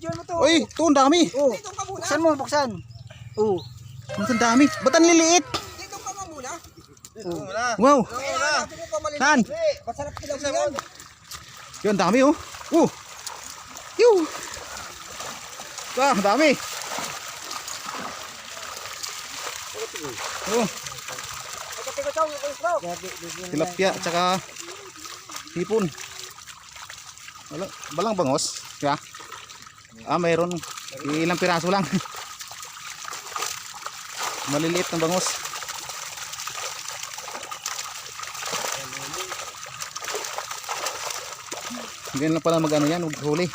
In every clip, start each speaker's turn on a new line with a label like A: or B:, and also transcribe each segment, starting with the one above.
A: Video mo to.
B: Uy, ito ang dami.
A: Oh. Buksan mo, buksan. Oh.
B: Ang dami. Ba't ang liliit?
A: Dito ka nga muna.
B: Wow. Saan?
A: Masarap kilaw yan.
B: Yun, dami oh. Yuh. Dami. Oh, tilapia at saka hipon. Balang bangos. Yeah. Mayroon. Ilang piraso lang. Maliliit ng bangos. Ganyan lang pala mag-ano yan, huli.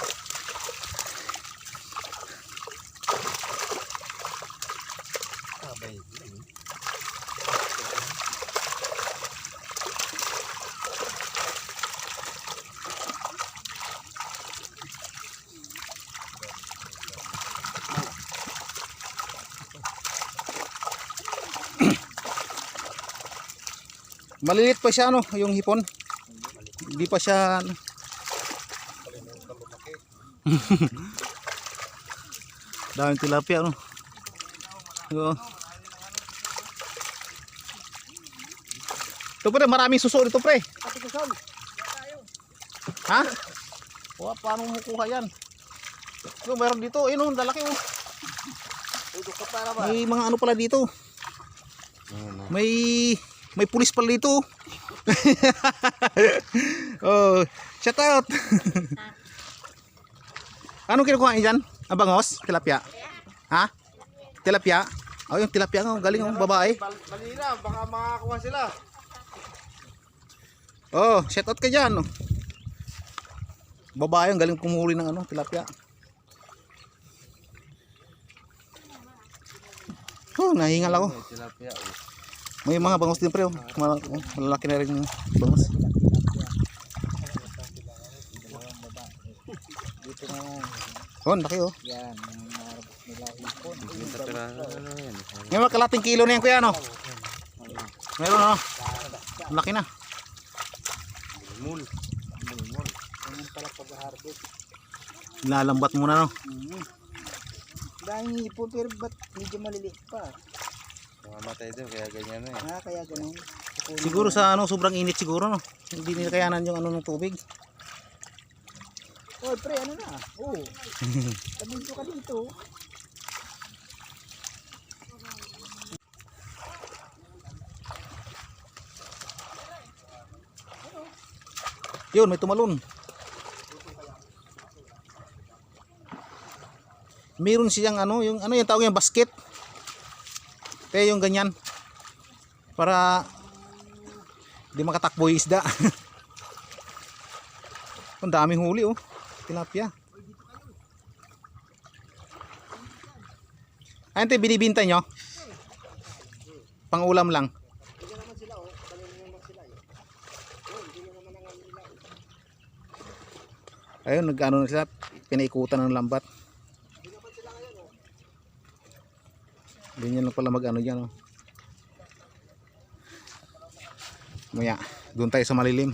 B: Maliliit pa siya yung hipon. Hindi pa siya daming tilapia Ito pre, maraming suso dito pre. Ha? Paano mo kuha yan? Meron dito, lalaki May mga ano pala dito. May pulis pala dito. Oh, shout out. Anong kinukuha niyo dyan? Bangos? Tilapia? Ha? Tilapia? Yung tilapia nga, galing babae.
C: Malina, baka makakuha sila.
B: Shout out ka dyan. Babae, ang galing kumuhuli ng tilapia. Nahingal ako.
C: Tilapia.
B: May mga bangos din pre, malalaki na rin yung bangos. Laki
A: Yan, nila hipon.
B: May mga kalating kilo na yan kuya Meron laki na.
C: Mul.
A: Ganyan pala pag-harvest.
B: Lalambat muna
A: Daming hipon pero ba't medyo maliliit pa?
C: Mamatay din kaya ganyan
A: Kaya ganun.
B: Siguro sa sobrang init siguro Hindi nila kayanan yung ng tubig.
A: Pre, ano na? Tabinto ka dito.
B: Yun, may tumalon. Meron siyang yung tawag yung basket. Kaya yung ganyan. Para di makatakbo yung isda. Ang daming huli tilapia. Ito binibinta nyo? Pang ulam lang. Ayun, nag-ano na sila, pinaikutan ng lambat. Ganyan lang pala mag-ano dyan Maya, doon tayo sa malilim.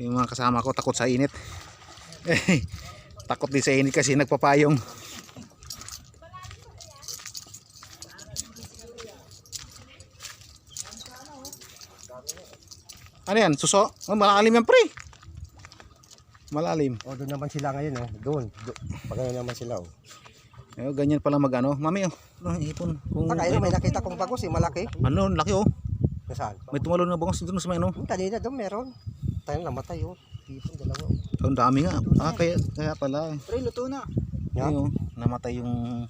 B: Yung mga kasama ko takot sa init. Takot din sa init kasi nagpapayong. Ano yan? Suso? Malalim yan pre. Malalim.
C: Doon naman sila ngayon Doon. Pagano naman sila
B: Ganyan pala mag-ano. Mami hipon.
A: May nakita kong bagos malaki.
B: Laki
C: Nasaan?
B: May tumalon na bangos doon sa may
A: Kanina doon meron. Tayo namatay hipon dalawa.
B: Ang dami nga. Kaya pala.
A: Pre, luto na.
B: Ayun, namatay yung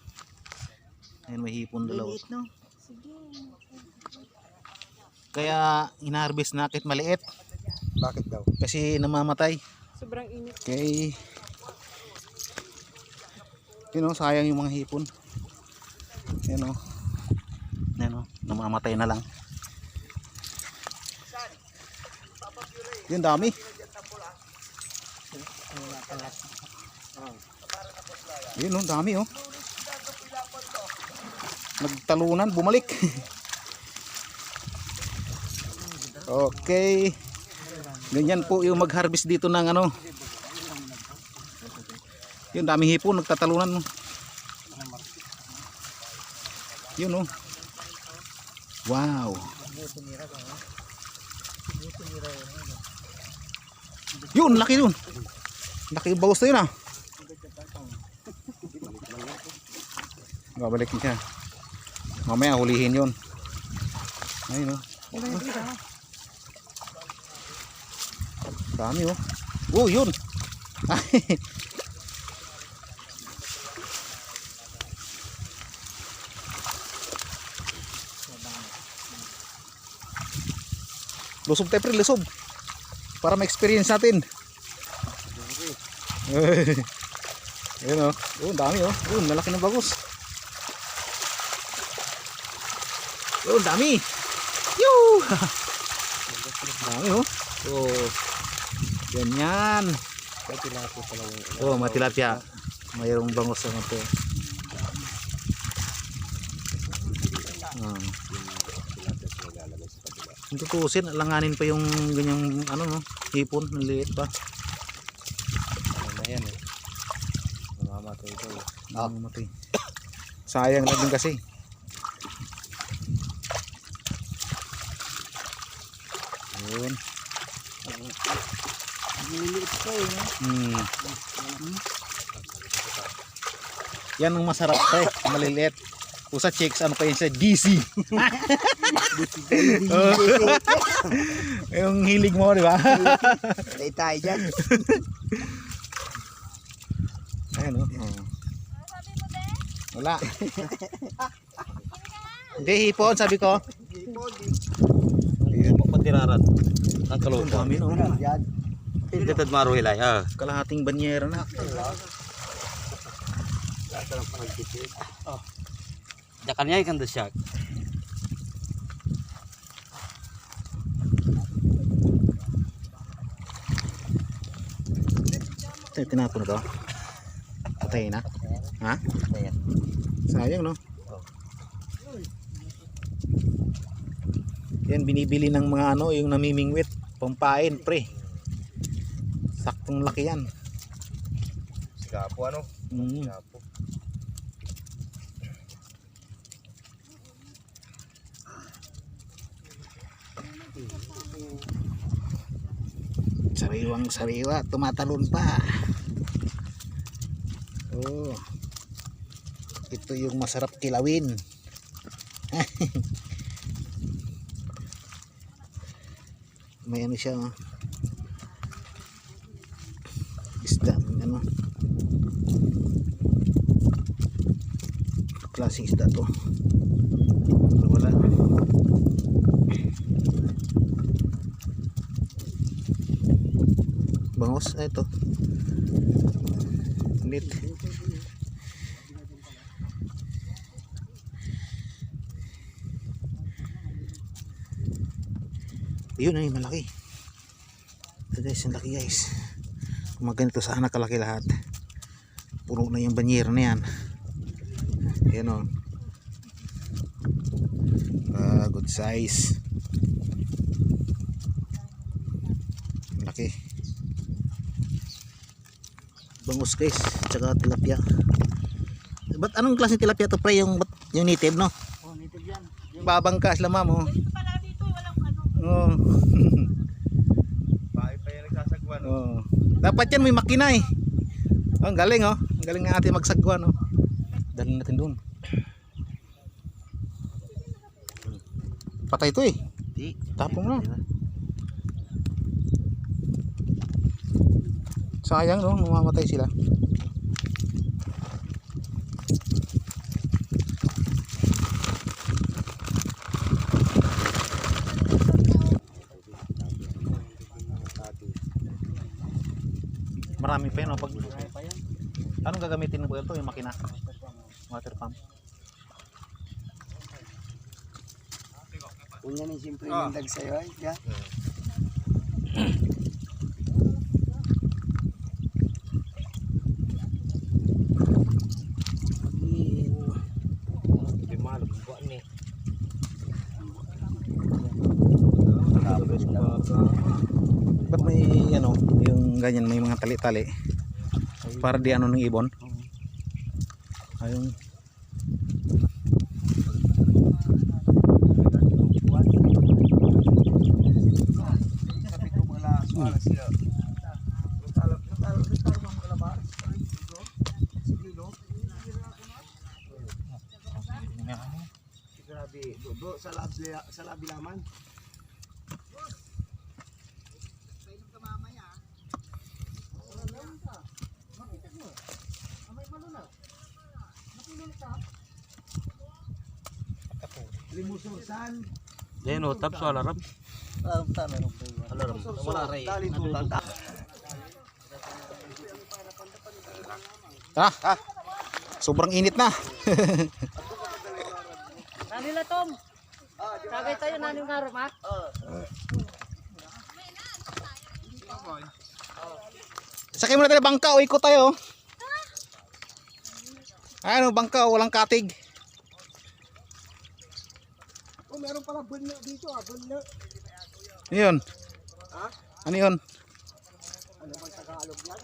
B: ayun, may hipon dalawa.
A: Liit no?
B: Kaya ina-harvest na kahit maliit.
C: Bakit daw?
B: Kasi namamatay.
A: Sobrang init.
B: Okay. Sayang yung mga hipon. Namamatay na lang. Yun, dami. Yun, dami nagtalunan, bumalik. Okay. Ganyan po yung mag-harvest dito ng Yun, daming hipon, nagtatalunan. No? Yun, oh. Wow. Yun, laki yun. Laki yung bagos na yun, ah. Babalikin siya. Mamaya hulihin yun. Ayun, oh. Dami, oh. Oh, yun. Lusob tayo, pre, lusob. Para ma-experience natin. Ayun, oh. Oh, dami, oh. Oh, malaki ng bagos. Oh, dami. Yoo! Dami, oh. Oh. Ganyan. Oh, matilapia. Mayroong bangos sa mga. Kung tutusin, alanganin pa yung ganyang ano, no, hipon, maliit pa.
C: Ano na yan eh. Namamatay ito eh.
B: Namamatay. Sayang na din kasi. Yun. Yan ang masarap pa eh, maliliit. Kung sa chicks, ano pa yun sa DC. Yung hilig mo, di ba?
C: Tay tayo dyan.
B: Ayan, oh. Wala. Hindi, hipon, sabi ko.
A: Patiraran. Ang
B: Ang
A: kalupon.
B: dami, no?
A: Ditad maro hilay.
B: Kalahating banyera na.
A: Jakan niya ikan desyak.
B: Ito, tinapon na to. Patay na. Ha? Sayang, no? Yan, binibili ng mga ano, yung namimingwit. Pampain, pre. Saktong laki yan.
C: Sigapo ano?
B: Mm.
C: Sigapo.
B: Sariwang sariwa, tumatalon pa. Oh. Ito yung masarap kilawin. May ano siya, oh. Isda, ano. Klaseng isda to. Pero wala. Bangos, ito. Ulit. Yun ay malaki. Ito guys, ang laki guys. Kung maganito sana kalaki lahat. Puno na yung banyera na yan. Yan o. Good size. Malaki. Bangus guys, tsaka tilapia. Ba't anong klase tilapia to pre? Yung native, no?
A: Oh, native yan.
B: Babangkas lamang mo.
D: Ganito pala dito, walang ano.
B: Oh.
C: Bakit pa yung nagsasagwan?
B: Oh. Dapat yan may makina eh. Oh, ang galing oh. Ang galing nga ating magsagwa, no. Dalhin natin doon. Patay ito eh.
A: Di.
B: Tapong na. Sayang no, mamamatay sila. Marami pa yun, no? Anong gagamitin ng buwelo to? Yung makina? Water pump.
C: Kunya ni simple mandag sa'yo ay. Yeah.
B: Ba't may ano, yung ganyan may mga tali-tali? para di ano ng ibon. Ayun.
A: Grabe, dodo sa labi laman. Limususan.
C: Yan o, tap so alarm.
A: Alarm. Wala ray. Dali tulang.
B: Sobrang init na.
D: Kanila Tom. Kagay tayo naning ngarom ha.
B: Sakay muna tayo bangka o ikot tayo. Ano bangka walang katig.
A: Oh, meron pala bunyo dito ah, bunyo.
B: Ano yun?
A: Ha?
B: Ano yun?
A: Ano bang Tagalog yan?